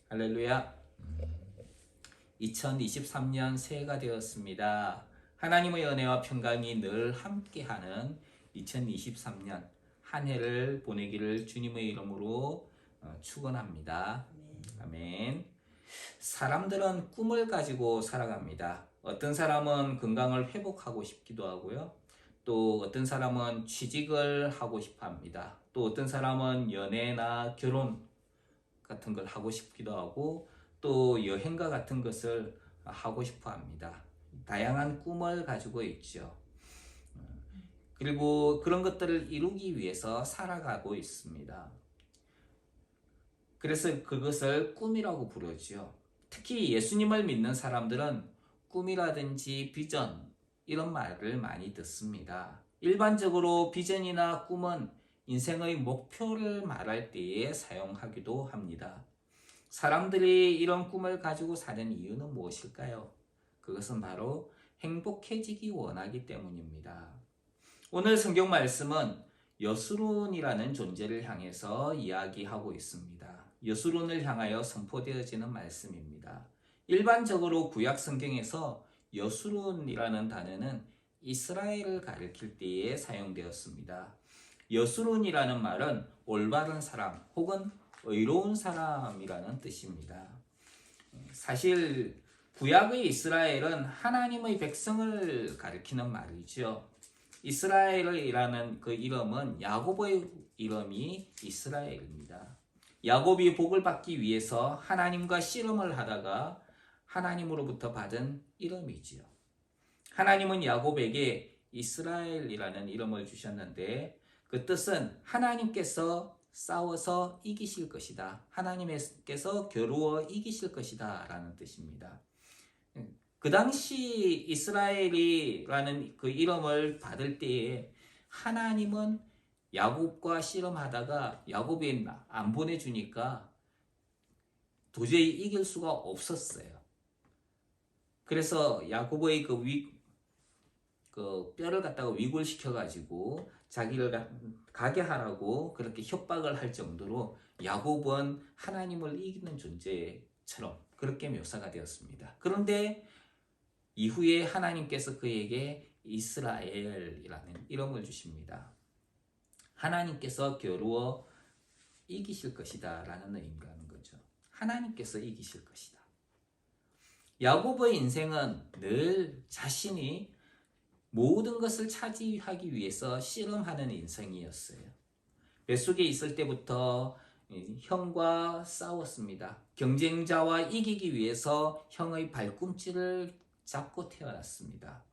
할렐루야. 2023년 새해가 되었습니다. 하나님의 은혜와 평강이 늘 함께하는 2023년 한 해를 보내기를 주님의 이름으로 축원합니다. 아멘. 사람들은 꿈을 가지고 살아갑니다. 어떤 사람은 건강을 회복하고 싶기도 하고요. 또 어떤 사람은 취직을 하고 싶어 합니다. 또 어떤 사람은 연애나 결혼 같은 걸 하고 싶기도 하고 또 여행과 같은 것을 하고 싶어 합니다. 다양한 꿈을 가지고 있죠. 그리고 그런 것들을 이루기 위해서 살아가고 있습니다. 그래서 그것을 꿈이라고 부르죠. 특히 예수님을 믿는 사람들은 꿈이라든지 비전 이런 말을 많이 듣습니다. 일반적으로 비전이나 꿈은 인생의 목표를 말할 때에 사용하기도 합니다. 사람들이 이런 꿈을 가지고 사는 이유는 무엇일까요? 그것은 바로 행복해지기 원하기 때문입니다. 오늘 성경 말씀은 여수론이라는 존재를 향해서 이야기하고 있습니다. 여수론을 향하여 선포되어지는 말씀입니다. 일반적으로 구약 성경에서 여수론이라는 단어는 이스라엘을 가리킬 때에 사용되었습니다. 여수론이라는 말은 올바른 사람 혹은 의로운 사람이라는 뜻입니다. 사실 구약의 이스라엘은 하나님의 백성을 가리키는 말이죠. 이스라엘이라는 그 이름은 야곱의 이름이 이스라엘입니다. 야곱이 복을 받기 위해서 하나님과 씨름을 하다가 하나님으로부터 받은 이름이지요. 하나님은 야곱에게 이스라엘이라는 이름을 주셨는데 그 뜻은 하나님께서 싸워서 이기실 것이다. 하나님께서 겨루어 이기실 것이다 라는 뜻입니다. 그 당시 이스라엘이라는 그 이름을 받을 때에 하나님은 야곱과 씨름하다가 야곱이 안 보내주니까 도저히 이길 수가 없었어요. 그래서 야곱의 그 뼈를 갖다가 위골시켜가지고 자기를 가게 하라고 그렇게 협박을 할 정도로 야곱은 하나님을 이기는 존재처럼 그렇게 묘사가 되었습니다. 그런데 이후에 하나님께서 그에게 이스라엘이라는 이름을 주십니다. 하나님께서 겨루어 이기실 것이다 라는 의미라는 거죠. 하나님께서 이기실 것이다. 야곱의 인생은 늘 자신이 모든 것을 차지하기 위해서 씨름하는 인생이었어요. 뱃속에 있을 때부터 형과 싸웠습니다. 경쟁자와 이기기 위해서 형의 발꿈치를 잡고 태어났습니다.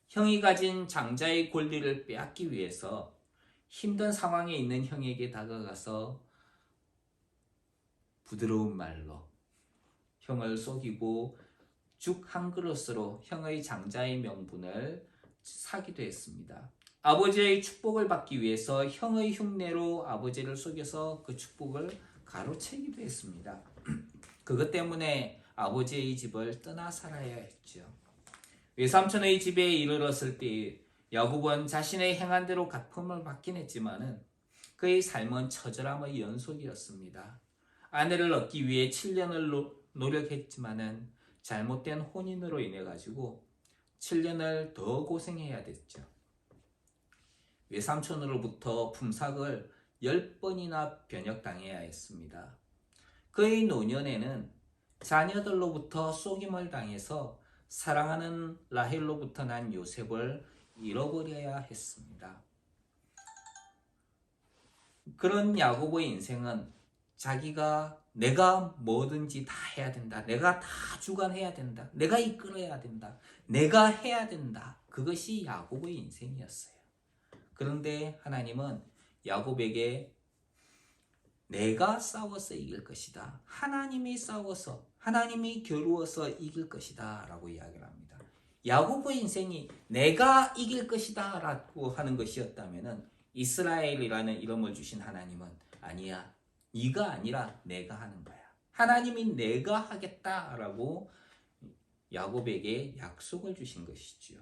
형이 가진 장자의 권리를 빼앗기 위해서 힘든 상황에 있는 형에게 다가가서 부드러운 말로 형을 속이고 죽 한 그릇으로 형의 장자의 명분을 사기도 했습니다. 아버지의 축복을 받기 위해서 형의 흉내로 아버지를 속여서 그 축복을 가로채기도 했습니다. 그것 때문에 아버지의 집을 떠나 살아야 했죠. 외삼촌의 집에 이르렀을 때 야곱은 자신의 행한 대로 갚음을 받긴 했지만은 그의 삶은 처절함의 연속이었습니다. 아내를 얻기 위해 7년을 노력했지만은 잘못된 혼인으로 인해 가지고 7년을 더 고생해야 됐죠. 외삼촌으로부터 품삯을 10번이나 변역당해야 했습니다. 그의 노년에는 자녀들로부터 속임을 당해서 사랑하는 라헬로부터 난 요셉을 잃어버려야 했습니다. 그런 야곱의 인생은 자기가 내가 뭐든지 다 해야 된다. 내가 다 주관해야 된다. 내가 이끌어야 된다. 내가 해야 된다. 그것이 야곱의 인생이었어요. 그런데 하나님은 야곱에게 내가 싸워서 이길 것이다. 하나님이 싸워서, 하나님이 겨루어서 이길 것이다. 라고 이야기를 합니다. 야곱의 인생이 내가 이길 것이다. 라고 하는 것이었다면 이스라엘이라는 이름을 주신 하나님은 아니야. 네가 아니라 내가 하는 거야. 하나님이 내가 하겠다라고 야곱에게 약속을 주신 것이지요.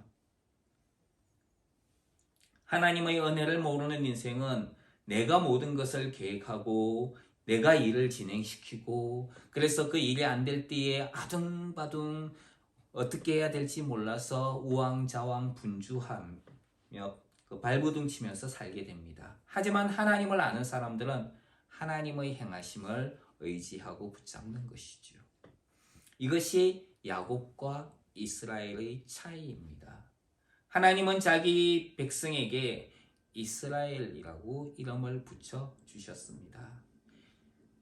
하나님의 은혜를 모르는 인생은 내가 모든 것을 계획하고 내가 일을 진행시키고, 그래서 그 일이 안 될 때에 아둥바둥 어떻게 해야 될지 몰라서 우왕좌왕 분주하며 그 발버둥 치면서 살게 됩니다. 하지만 하나님을 아는 사람들은 하나님의 행하심을 의지하고 붙잡는 것이죠. 이것이 야곱과 이스라엘의 차이입니다. 하나님은 자기 백성에게 이스라엘이라고 이름을 붙여 주셨습니다.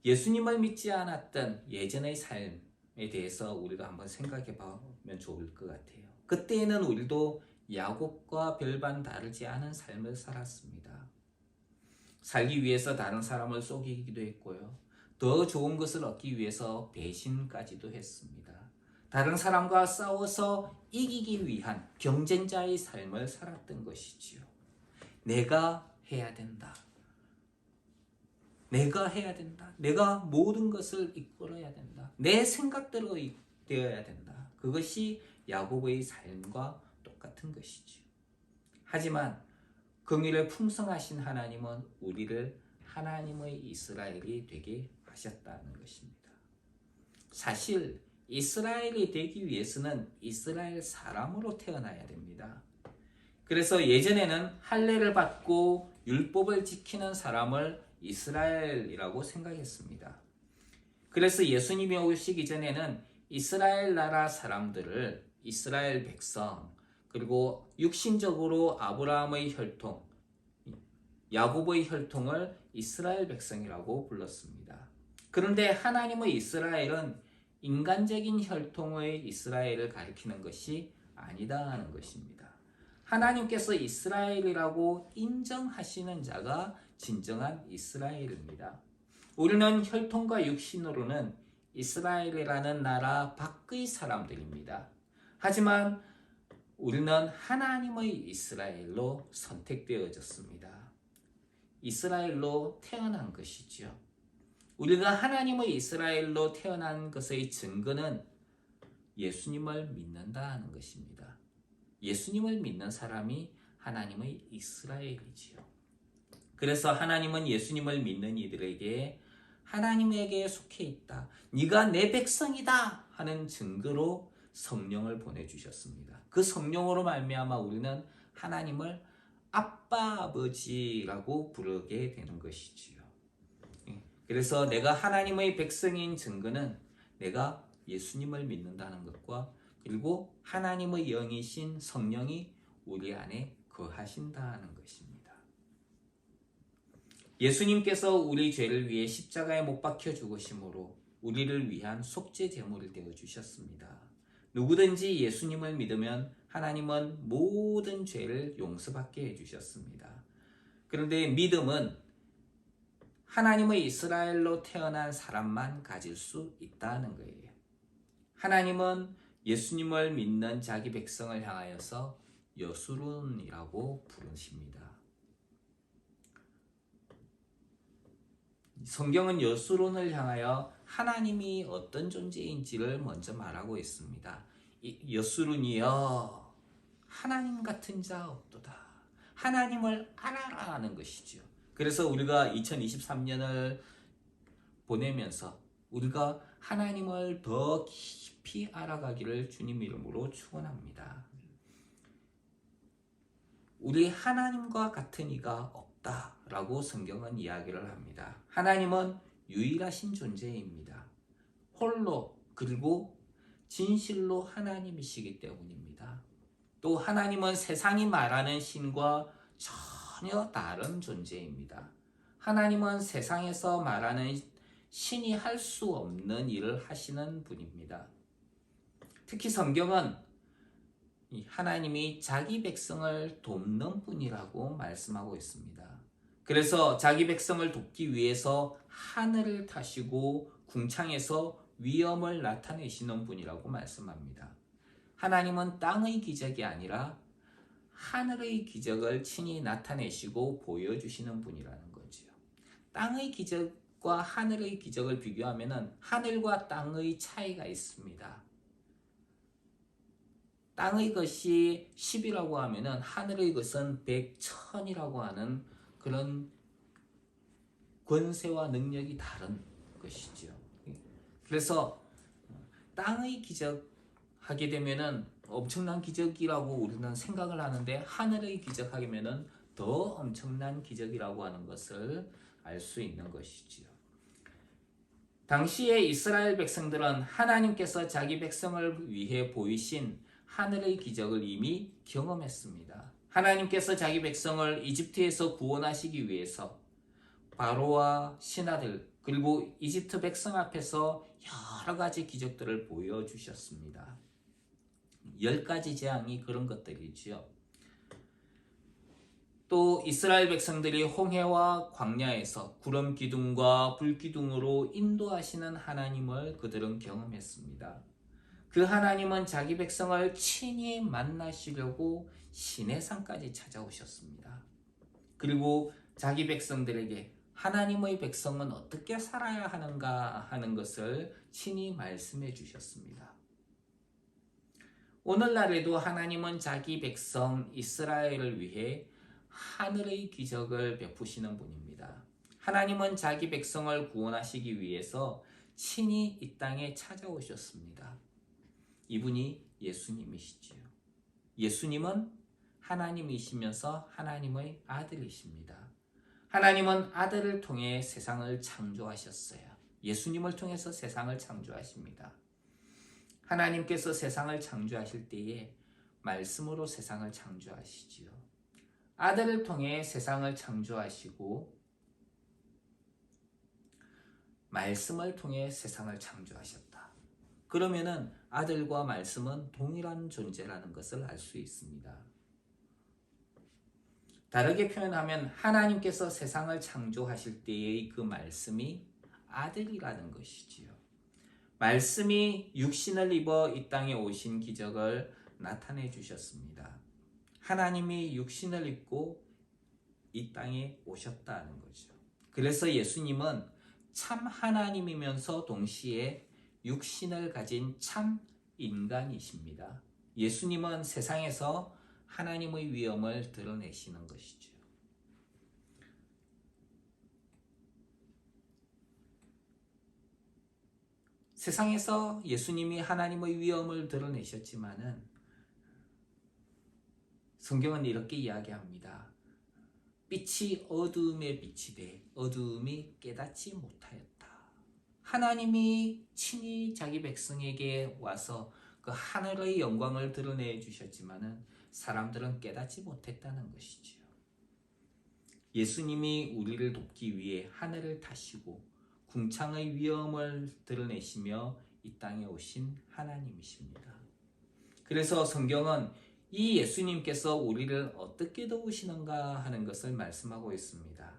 예수님을 믿지 않았던 예전의 삶에 대해서 우리가 한번 생각해 보면 좋을 것 같아요. 그때에는 우리도 야곱과 별반 다르지 않은 삶을 살았습니다. 살기 위해서 다른 사람을 속이기도 했고요. 더 좋은 것을 얻기 위해서 배신까지도 했습니다. 다른 사람과 싸워서 이기기 위한 경쟁자의 삶을 살았던 것이지요. 내가 해야 된다. 내가 해야 된다. 내가 모든 것을 이끌어야 된다. 내 생각대로 되어야 된다. 그것이 야곱의 삶과 똑같은 것이지요. 하지만 긍휼에 풍성하신 하나님은 우리를 하나님의 이스라엘이 되게 하셨다는 것입니다. 사실 이스라엘이 되기 위해서는 이스라엘 사람으로 태어나야 됩니다. 그래서 예전에는 할례를 받고 율법을 지키는 사람을 이스라엘이라고 생각했습니다. 그래서 예수님이 오시기 전에는 이스라엘 나라 사람들을 이스라엘 백성, 그리고 육신적으로 아브라함의 혈통, 야곱의 혈통을 이스라엘 백성이라고 불렀습니다. 그런데 하나님의 이스라엘은 인간적인 혈통의 이스라엘을 가리키는 것이 아니다 하는 것입니다. 하나님께서 이스라엘이라고 인정하시는 자가 진정한 이스라엘입니다. 우리는 혈통과 육신으로는 이스라엘이라는 나라 밖의 사람들입니다. 하지만 우리는 하나님의 이스라엘로 선택되어졌습니다. 이스라엘로 태어난 것이죠. 우리가 하나님의 이스라엘로 태어난 것의 증거는 예수님을 믿는다 하는 것입니다. 예수님을 믿는 사람이 하나님의 이스라엘이지요. 그래서 하나님은 예수님을 믿는 이들에게 하나님에게 속해 있다, 네가 내 백성이다 하는 증거로 성령을 보내주셨습니다. 그 성령으로 말미암아 우리는 하나님을 아빠 아버지라고 부르게 되는 것이지요. 그래서 내가 하나님의 백성인 증거는 내가 예수님을 믿는다는 것과 그리고 하나님의 영이신 성령이 우리 안에 거하신다는 것입니다. 예수님께서 우리 죄를 위해 십자가에 못 박혀 죽으심으로 우리를 위한 속죄 제물이 되어 주셨습니다. 누구든지 예수님을 믿으면 하나님은 모든 죄를 용서받게 해주셨습니다. 그런데 믿음은 하나님의 이스라엘로 태어난 사람만 가질 수 있다는 거예요. 하나님은 예수님을 믿는 자기 백성을 향하여서 여수론이라고 부르십니다. 성경은 여수론을 향하여 하나님이 어떤 존재인지를 먼저 말하고 있습니다. 여수론이여 하나님 같은 자 없도다. 하나님을 알아라 하는 것이죠. 그래서 우리가 2023년을 보내면서 우리가 하나님을 더 깊이 알아가기를 주님 이름으로 축원합니다. 우리 하나님과 같은 이가 없다라고 성경은 이야기를 합니다. 하나님은 유일하신 존재입니다. 홀로 그리고 진실로 하나님이시기 때문입니다. 또 하나님은 세상이 말하는 신과 전혀 다른 존재입니다. 하나님은 세상에서 말하는 신이 할 수 없는 일을 하시는 분입니다. 특히 성경은 하나님이 자기 백성을 돕는 분이라고 말씀하고 있습니다. 그래서 자기 백성을 돕기 위해서 하늘을 타시고 궁창에서 위엄을 나타내시는 분이라고 말씀합니다. 하나님은 땅의 기적이 아니라 하늘의 기적을 친히 나타내시고 보여주시는 분이라는 거죠. 땅의 기적과 하늘의 기적을 비교하면 하늘과 땅의 차이가 있습니다. 땅의 것이 10이라고 하면 하늘의 것은 100, 1000이라고 하는 그런 권세와 능력이 다른 것이죠. 그래서 땅의 기적 하게 되면은 엄청난 기적이라고 우리는 생각을 하는데, 하늘의 기적 하면은 더 엄청난 기적이라고 하는 것을 알 수 있는 것이지요. 당시에 이스라엘 백성들은 하나님께서 자기 백성을 위해 보이신 하늘의 기적을 이미 경험했습니다. 하나님께서 자기 백성을 이집트에서 구원하시기 위해서 바로와 신하들 그리고 이집트 백성 앞에서 여러 가지 기적들을 보여주셨습니다. 10가지 재앙이 그런 것들이지요. 또 이스라엘 백성들이 홍해와 광야에서 구름 기둥과 불 기둥으로 인도하시는 하나님을 그들은 경험했습니다. 그 하나님은 자기 백성을 친히 만나시려고 시내산까지 찾아오셨습니다. 그리고 자기 백성들에게 하나님의 백성은 어떻게 살아야 하는가 하는 것을 친히 말씀해 주셨습니다. 오늘날에도 하나님은 자기 백성 이스라엘을 위해 하늘의 기적을 베푸시는 분입니다. 하나님은 자기 백성을 구원하시기 위해서 친히 이 땅에 찾아오셨습니다. 이분이 예수님이시지요. 예수님은 하나님이시면서 하나님의 아들이십니다. 하나님은 아들을 통해 세상을 창조하셨어요. 예수님을 통해서 세상을 창조하십니다. 하나님께서 세상을 창조하실 때에 말씀으로 세상을 창조하시지요. 아들을 통해 세상을 창조하시고 말씀을 통해 세상을 창조하셨다. 그러면은 아들과 말씀은 동일한 존재라는 것을 알 수 있습니다. 다르게 표현하면 하나님께서 세상을 창조하실 때의 그 말씀이 아들이라는 것이지요. 말씀이 육신을 입어 이 땅에 오신 기적을 나타내 주셨습니다. 하나님이 육신을 입고 이 땅에 오셨다는 거죠. 그래서 예수님은 참 하나님이면서 동시에 육신을 가진 참 인간이십니다. 예수님은 세상에서 하나님의 위엄을 드러내시는 것이죠. 세상에서 예수님이 하나님의 위엄을 드러내셨지만은 성경은 이렇게 이야기합니다. 빛이 어두움에 빛이 돼 어두움이 깨닫지 못하였다. 하나님이 친히 자기 백성에게 와서 그 하늘의 영광을 드러내 주셨지만은 사람들은 깨닫지 못했다는 것이지요. 예수님이 우리를 돕기 위해 하늘을 타시고 궁창의 위엄을 드러내시며 이 땅에 오신 하나님이십니다. 그래서 성경은 이 예수님께서 우리를 어떻게 도우시는가 하는 것을 말씀하고 있습니다.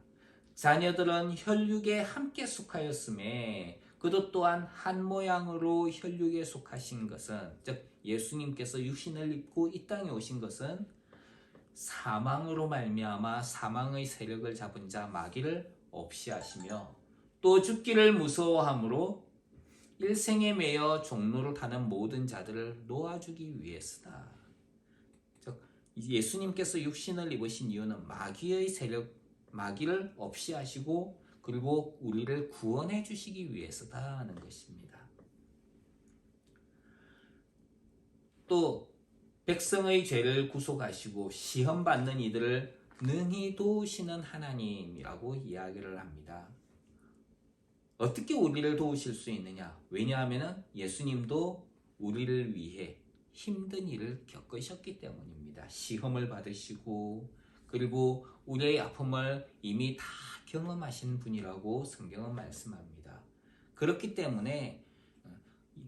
자녀들은 혈육에 함께 속하였음에 그도 또한 한 모양으로 혈육에 속하신 것은, 즉 예수님께서 육신을 입고 이 땅에 오신 것은 사망으로 말미암아 사망의 세력을 잡은 자 마귀를 없이 하시며 또 죽기를 무서워함으로 일생에 매여 종로를 타는 모든 자들을 놓아주기 위해서다. 즉 예수님께서 육신을 입으신 이유는 마귀의 세력, 마귀를 없이 하시고 그리고 우리를 구원해 주시기 위해서다 하는 것입니다. 또 백성의 죄를 구속하시고 시험받는 이들을 능히 도우시는 하나님이라고 이야기를 합니다. 어떻게 우리를 도우실 수 있느냐? 왜냐하면 예수님도 우리를 위해 힘든 일을 겪으셨기 때문입니다. 시험을 받으시고 그리고 우리의 아픔을 이미 다 경험하신 분이라고 성경은 말씀합니다. 그렇기 때문에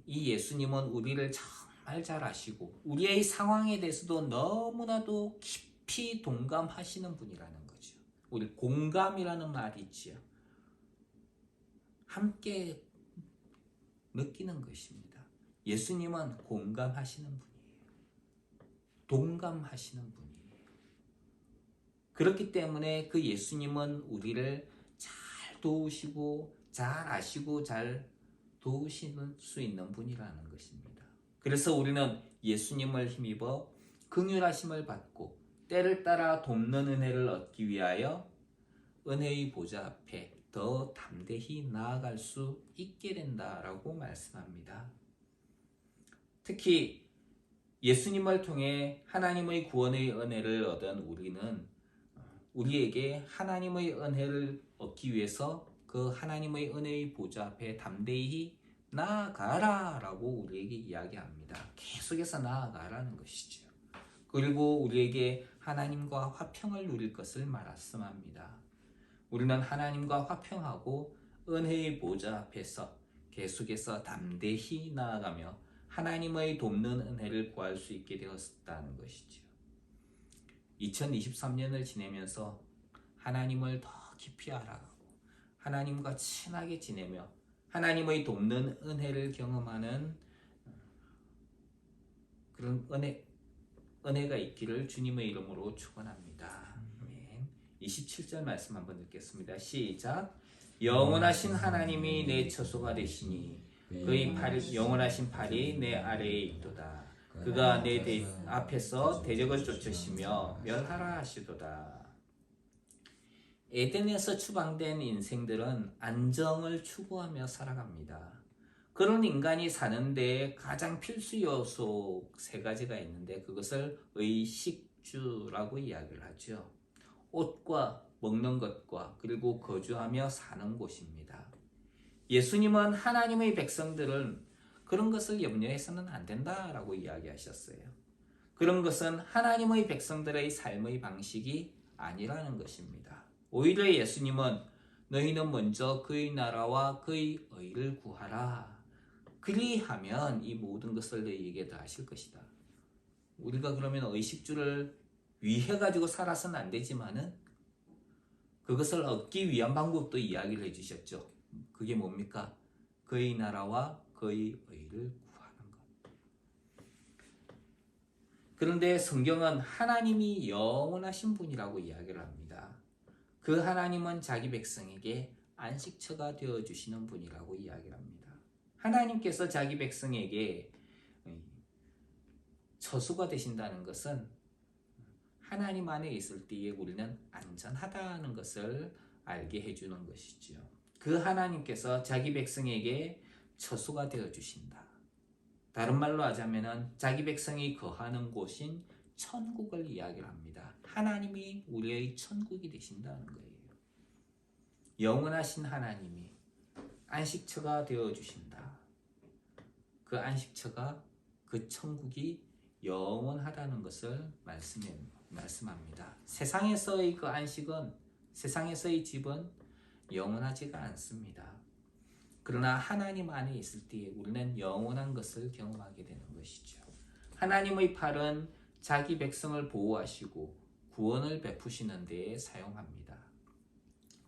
이 예수님은 우리를 정말 잘 아시고 우리의 상황에 대해서도 너무나도 깊이 동감하시는 분이라는 거죠. 우리 공감이라는 말이 있지요. 함께 느끼는 것입니다. 예수님은 공감하시는 분이에요. 동감하시는 분이에요. 그렇기 때문에 그 예수님은 우리를 잘 도우시고 잘 아시고 잘 도우실 수 있는 분이라는 것입니다. 그래서 우리는 예수님을 힘입어 긍휼하심을 받고 때를 따라 돕는 은혜를 얻기 위하여 은혜의 보좌 앞에 더 담대히 나아갈 수 있게 된다라고 말씀합니다. 특히 예수님을 통해 하나님의 구원의 은혜를 얻은 우리는 우리에게 하나님의 은혜를 얻기 위해서 그 하나님의 은혜의 보좌 앞에 담대히 나아가라 라고 우리에게 이야기합니다. 계속해서 나아가라는 것이죠. 그리고 우리에게 하나님과 화평을 누릴 것을 말씀합니다. 우리는 하나님과 화평하고 은혜의 보좌 앞에서 계속해서 담대히 나아가며 하나님의 돕는 은혜를 구할 수 있게 되었다는 것이죠. 2023년을 지내면서 하나님을 더 깊이 알아가고 하나님과 친하게 지내며 하나님의 돕는 은혜를 경험하는 그런 은혜가 있기를 주님의 이름으로 축원합니다. 아멘. 27절 말씀 한번 읽겠습니다. 시작. 영원하신 하나님이 내 처소가 되시니 그의 영원하신 팔이 내 아래에 있도다. 그가 내 앞에서 대적을 쫓으시며 멸하라 하시도다. 에덴에서 추방된 인생들은 안정을 추구하며 살아갑니다. 그런 인간이 사는데 가장 필수 요소 3가지가 있는데 그것을 의식주라고 이야기를 하죠. 옷과 먹는 것과 그리고 거주하며 사는 곳입니다. 예수님은 하나님의 백성들은 그런 것을 염려해서는 안 된다라고 이야기하셨어요. 그런 것은 하나님의 백성들의 삶의 방식이 아니라는 것입니다. 오히려 예수님은 너희는 먼저 그의 나라와 그의 의를 구하라. 그리하면 이 모든 것을 너희에게 다 하실 것이다. 우리가 그러면 의식주를 위해 가지고 살아서는 안 되지만은 그것을 얻기 위한 방법도 이야기를 해주셨죠. 그게 뭡니까? 그의 나라와 그의 의를 구하는 것. 그런데 성경은 하나님이 영원하신 분이라고 이야기를 합니다. 그 하나님은 자기 백성에게 안식처가 되어주시는 분이라고 이야기를 합니다. 하나님께서 자기 백성에게 처소가 되신다는 것은 하나님 안에 있을 때에 우리는 안전하다는 것을 알게 해주는 것이죠. 그 하나님께서 자기 백성에게 처소가 되어주신다. 다른 말로 하자면 자기 백성이 거하는 곳인 천국을 이야기를 합니다. 하나님이 우리의 천국이 되신다는 거예요. 영원하신 하나님이 안식처가 되어주신다. 그 안식처가 그 천국이 영원하다는 것을 말씀합니다. 세상에서의 그 안식은 세상에서의 집은 영원하지가 않습니다. 그러나 하나님 안에 있을 때 우리는 영원한 것을 경험하게 되는 것이죠. 하나님의 팔은 자기 백성을 보호하시고 구원을 베푸시는 데에 사용합니다.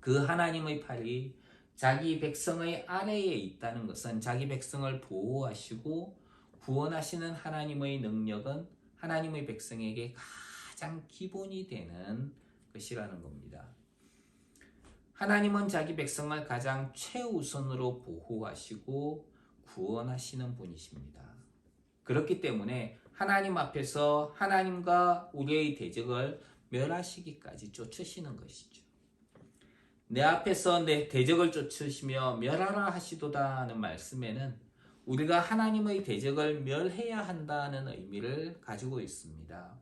그 하나님의 팔이 자기 백성의 아래에 있다는 것은 자기 백성을 보호하시고 구원하시는 하나님의 능력은 하나님의 백성에게 가장 기본이 되는 것이라는 겁니다. 하나님은 자기 백성을 가장 최우선으로 보호하시고 구원하시는 분이십니다. 그렇기 때문에 하나님 앞에서 하나님과 우리의 대적을 멸하시기까지 쫓으시는 것이죠. 내 앞에서 내 대적을 쫓으시며 멸하라 하시도다는 말씀에는 우리가 하나님의 대적을 멸해야 한다는 의미를 가지고 있습니다.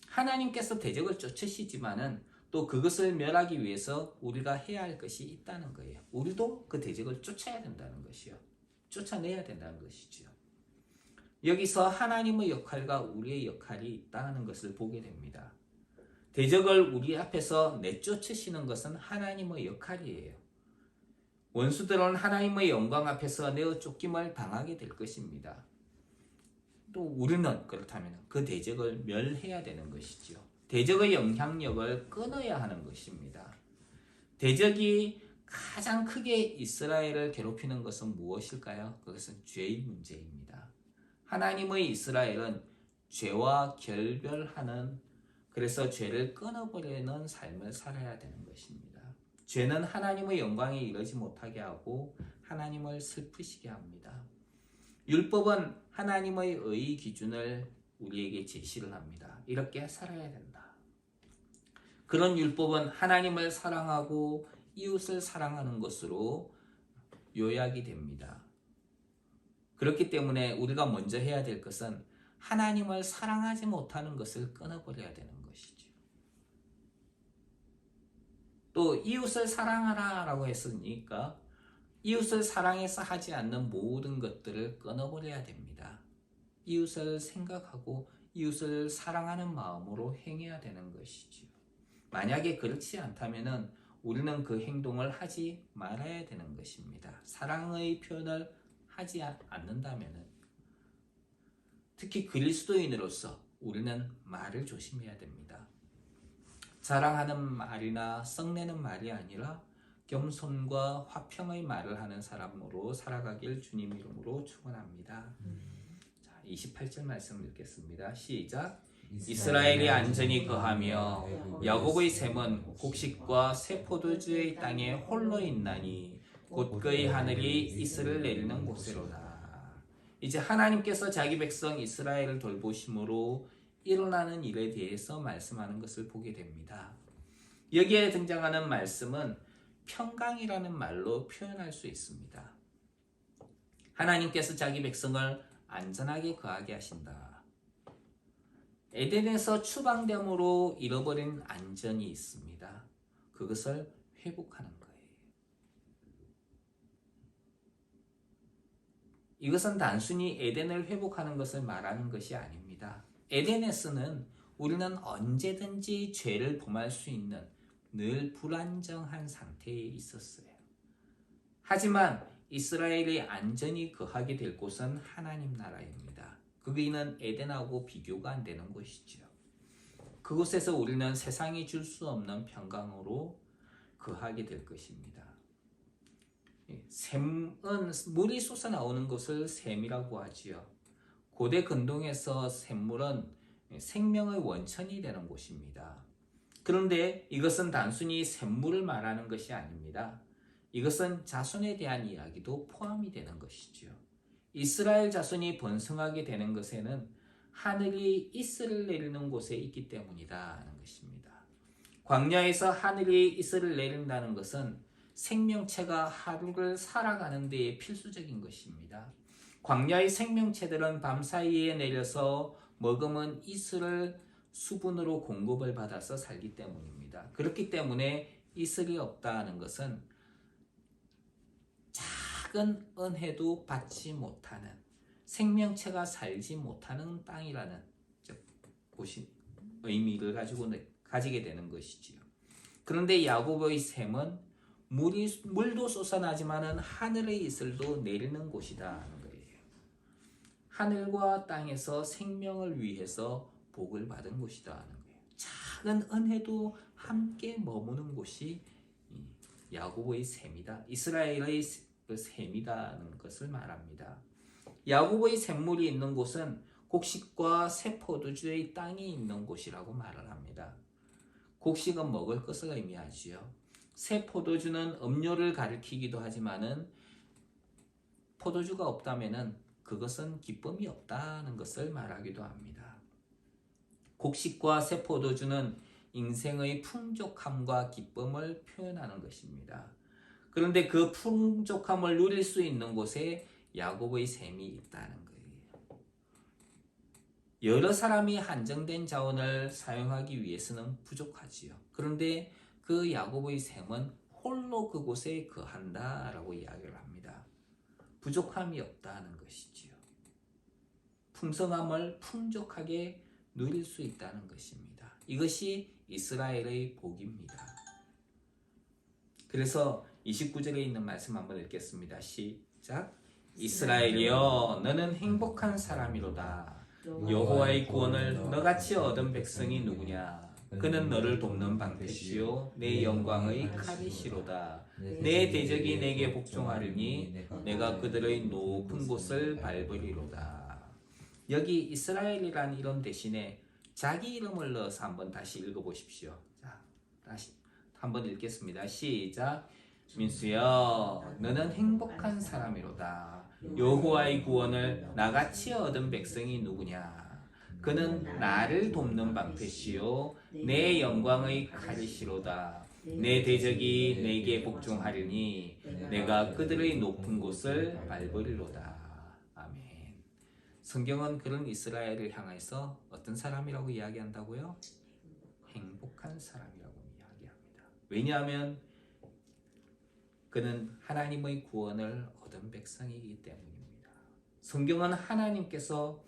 하나님께서 대적을 쫓으시지만은 또 그것을 멸하기 위해서 우리가 해야 할 것이 있다는 거예요. 우리도 그 대적을 쫓아야 된다는 것이요. 쫓아내야 된다는 것이죠. 여기서 하나님의 역할과 우리의 역할이 있다는 것을 보게 됩니다. 대적을 우리 앞에서 내쫓으시는 것은 하나님의 역할이에요. 원수들은 하나님의 영광 앞에서 내어 쫓김을 당하게 될 것입니다. 또 우리는 그렇다면 그 대적을 멸해야 되는 것이죠. 대적의 영향력을 끊어야 하는 것입니다. 대적이 가장 크게 이스라엘을 괴롭히는 것은 무엇일까요? 그것은 죄의 문제입니다. 하나님의 이스라엘은 죄와 결별하는, 그래서 죄를 끊어버리는 삶을 살아야 되는 것입니다. 죄는 하나님의 영광에 이르지 못하게 하고 하나님을 슬프시게 합니다. 율법은 하나님의 의의 기준을 우리에게 제시를 합니다. 이렇게 살아야 된다. 그런 율법은 하나님을 사랑하고 이웃을 사랑하는 것으로 요약이 됩니다. 그렇기 때문에 우리가 먼저 해야 될 것은 하나님을 사랑하지 못하는 것을 끊어버려야 되는 것이죠. 또 이웃을 사랑하라 라고 했으니까 이웃을 사랑해서 하지 않는 모든 것들을 끊어버려야 됩니다. 이웃을 생각하고 이웃을 사랑하는 마음으로 행해야 되는 것이죠. 만약에 그렇지 않다면 우리는 그 행동을 하지 말아야 되는 것입니다. 사랑의 표현을 하지 않는다면, 특히 그리스도인으로서 우리는 말을 조심해야 됩니다. 자랑하는 말이나 썩내는 말이 아니라 겸손과 화평의 말을 하는 사람으로 살아가길 주님 이름으로 축원합니다. 28절 말씀 읽겠습니다. 시작. 이스라엘이 안전히 거하며 야곱의 셈은 곡식과 새 포도주의 땅에 홀로 있나니 곧 그의 하늘이 이슬을 내리는 곳이로다. 이제 하나님께서 자기 백성 이스라엘을 돌보심으로 일어나는 일에 대해서 말씀하는 것을 보게 됩니다. 여기에 등장하는 말씀은 평강이라는 말로 표현할 수 있습니다. 하나님께서 자기 백성을 안전하게 거하게 하신다. 에덴에서 추방됨으로 잃어버린 안전이 있습니다. 그것을 회복하는 거예요. 이것은 단순히 에덴을 회복하는 것을 말하는 것이 아닙니다. 에덴에서는 우리는 언제든지 죄를 범할 수 있는 늘 불안정한 상태에 있었어요. 하지만 이스라엘이 안전히 거하게 될 곳은 하나님 나라입니다. 거기는 에덴하고 비교가 안 되는 곳이죠. 그곳에서 우리는 세상이 줄 수 없는 평강으로 거하게 될 것입니다. 샘은 물이 솟아나오는 것을 샘이라고 하지요. 고대 근동에서 샘물은 생명의 원천이 되는 곳입니다. 그런데 이것은 단순히 샘물을 말하는 것이 아닙니다. 이것은 자손에 대한 이야기도 포함이 되는 것이죠. 이스라엘 자손이 번성하게 되는 것에는 하늘이 이슬을 내리는 곳에 있기 때문이다 하는 것입니다. 광야에서 하늘이 이슬을 내린다는 것은 생명체가 하루를 살아가는 데에 필수적인 것입니다. 광야의 생명체들은 밤사이에 내려서 머금은 이슬을 수분으로 공급을 받아서 살기 때문입니다. 그렇기 때문에 이슬이 없다는 것은 작은 은혜도 받지 못하는, 생명체가 살지 못하는 땅이라는 곳이 의미를 가지게 되는 것이지요. 그런데 야곱의 샘은 물도 솟아나지만은 하늘의 이슬도 내리는 곳이다 하는 거예요. 하늘과 땅에서 생명을 위해서 복을 받은 곳이다 하는 거예요. 작은 은혜도 함께 머무는 곳이 야곱의 샘이다, 이스라엘의 샘이다는 것을 말합니다. 야곱의 샘물이 있는 곳은 곡식과 새 포도주의 땅이 있는 곳이라고 말을 합니다. 곡식은 먹을 것을 의미하지요. 새 포도주는 음료를 가리키기도 하지만은 포도주가 없다면은 그것은 기쁨이 없다는 것을 말하기도 합니다. 곡식과 새 포도주는 인생의 풍족함과 기쁨을 표현하는 것입니다. 그런데 그 풍족함을 누릴 수 있는 곳에 야곱의 샘이 있다는 거예요. 여러 사람이 한정된 자원을 사용하기 위해서는 부족하지요. 그런데 그 야곱의 샘은 홀로 그곳에 거한다라고 이야기를 합니다. 부족함이 없다는 것이지요. 풍성함을 풍족하게 누릴 수 있다는 것입니다. 이것이 이스라엘의 복입니다. 그래서 29절에 있는 말씀 한번 읽겠습니다. 시작. 이스라엘이여 너는 행복한 사람이로다. 여호와의 구원을 너같이 얻은 백성이 누구냐. 그는 너를 돕는 방패시요 내 영광의 칼이시로다. 내 대적이 내게 복종하리니 내가 그들의 높은 곳을 밟으리로다. 여기 이스라엘이라는 이름 대신에 자기 이름을 넣어서 한번 다시 읽어보십시오. 자, 다시 한번 읽겠습니다. 시작. 민수여 너는 행복한 사람이로다. 여호와의 구원을 나같이 얻은 백성이 누구냐. 그는 나를 돕는 방패시요 내 영광의 칼이시로다. 내 대적이 내게 복종하리니 내가 그들의 높은 곳을 밟으리로다. 아멘. 성경은 그런 이스라엘을 향해서 어떤 사람이라고 이야기한다고요? 행복한 사람이라고 이야기합니다. 왜냐하면 그는 하나님의 구원을 얻은 백성이기 때문입니다. 성경은 하나님께서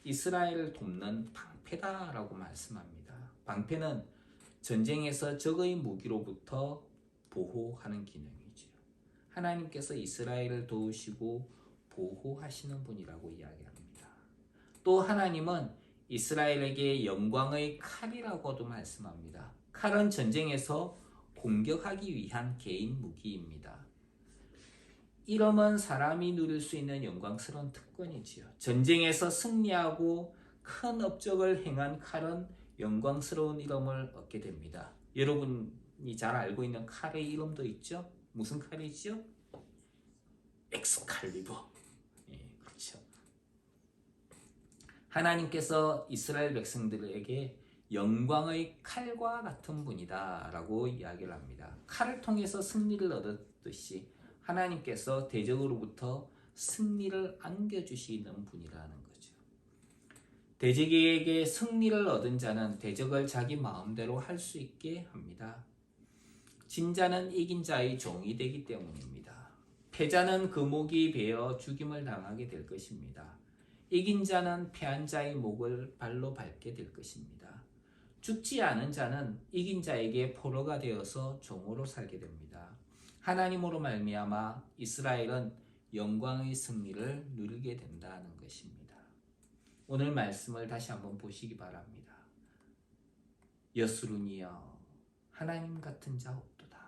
이스라엘을 돕는 방패다라고 말씀합니다. 방패는 전쟁에서 적의 무기로부터 보호하는 기능이죠. 하나님께서 이스라엘을 도우시고 보호하시는 분이라고 이야기합니다. 또 하나님은 이스라엘에게 영광의 칼이라고도 말씀합니다. 칼은 전쟁에서 공격하기 위한 개인 무기입니다. 이름은 사람이 누릴 수 있는 영광스러운 특권이지요. 전쟁에서 승리하고 큰 업적을 행한 칼은 영광스러운 이름을 얻게 됩니다. 여러분이 잘 알고 있는 칼의 이름도 있죠? 무슨 칼이죠? 엑스칼리버. 예, 그렇죠. 하나님께서 이스라엘 백성들에게 영광의 칼과 같은 분이다 라고 이야기를 합니다. 칼을 통해서 승리를 얻었듯이 하나님께서 대적으로부터 승리를 안겨주시는 분이라는 거죠. 대적에게 승리를 얻은 자는 대적을 자기 마음대로 할 수 있게 합니다. 진자는 이긴 자의 종이 되기 때문입니다. 패자는 그 목이 베어 죽임을 당하게 될 것입니다. 이긴 자는 패한 자의 목을 발로 밟게 될 것입니다. 죽지 않은 자는 이긴 자에게 포로가 되어서 종으로 살게 됩니다. 하나님으로 말미암아 이스라엘은 영광의 승리를 누리게 된다는 것입니다. 오늘 말씀을 다시 한번 보시기 바랍니다. 여수run이여 하나님 같은 자 없도다.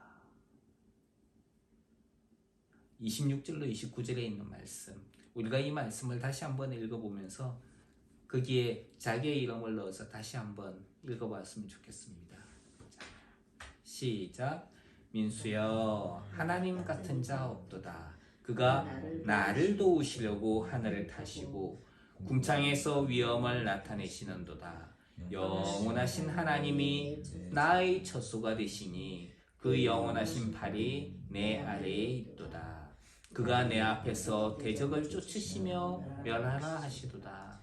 26절로 29절에 있는 말씀, 우리가 이 말씀을 다시 한번 읽어보면서 거기에 자기의 이름을 넣어서 다시 한번 읽어봤으면 좋겠습니다. 시작. 민수여 하나님 같은 자 없도다. 그가 나를 도우시려고 하늘을 타시고 궁창에서 위엄을 나타내시는도다. 영원하신 하나님이 나의 처소가 되시니 그 영원하신 팔이 내 아래에 있도다. 그가 내 앞에서 대적을 쫓으시며 멸하라 하시도다.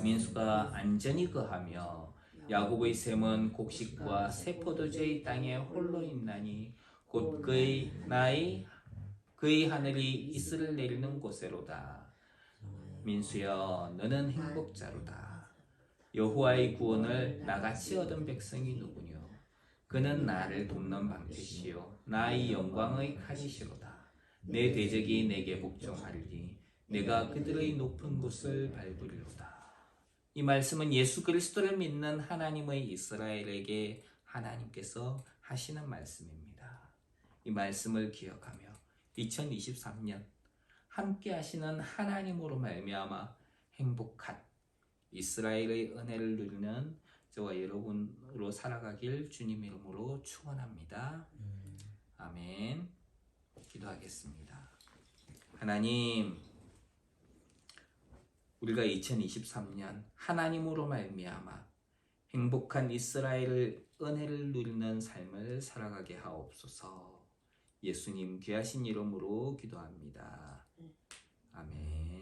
민수가 안전히 거하며 야곱의 샘은 곡식과 새 포도주의 땅에 홀로 있나니 곧 그의 하늘이 이슬을 내리는 곳에로다. 민수여 너는 행복자로다. 여호와의 구원을 나같이 얻은 백성이 누구뇨? 그는 나를 돕는 방패시요 나의 영광의 칼이시로다. 내 대적이 내게 복종하리니 내가 그들의 높은 곳을 밟으리로다. 이 말씀은 예수 그리스도를 믿는 하나님의 이스라엘에게 하나님께서 하시는 말씀입니다. 이 말씀을 기억하며 2023년 함께 하시는 하나님으로 말미암아 행복한 이스라엘의 은혜를 누리는 저와 여러분으로 살아가길 주님 이름으로 축원합니다. 아멘. 기도하겠습니다. 하나님, 우리가 2023년 하나님으로 말미암아 행복한 이스라엘의 은혜를 누리는 삶을 살아가게 하옵소서. 예수님 귀하신 이름으로 기도합니다. 아멘.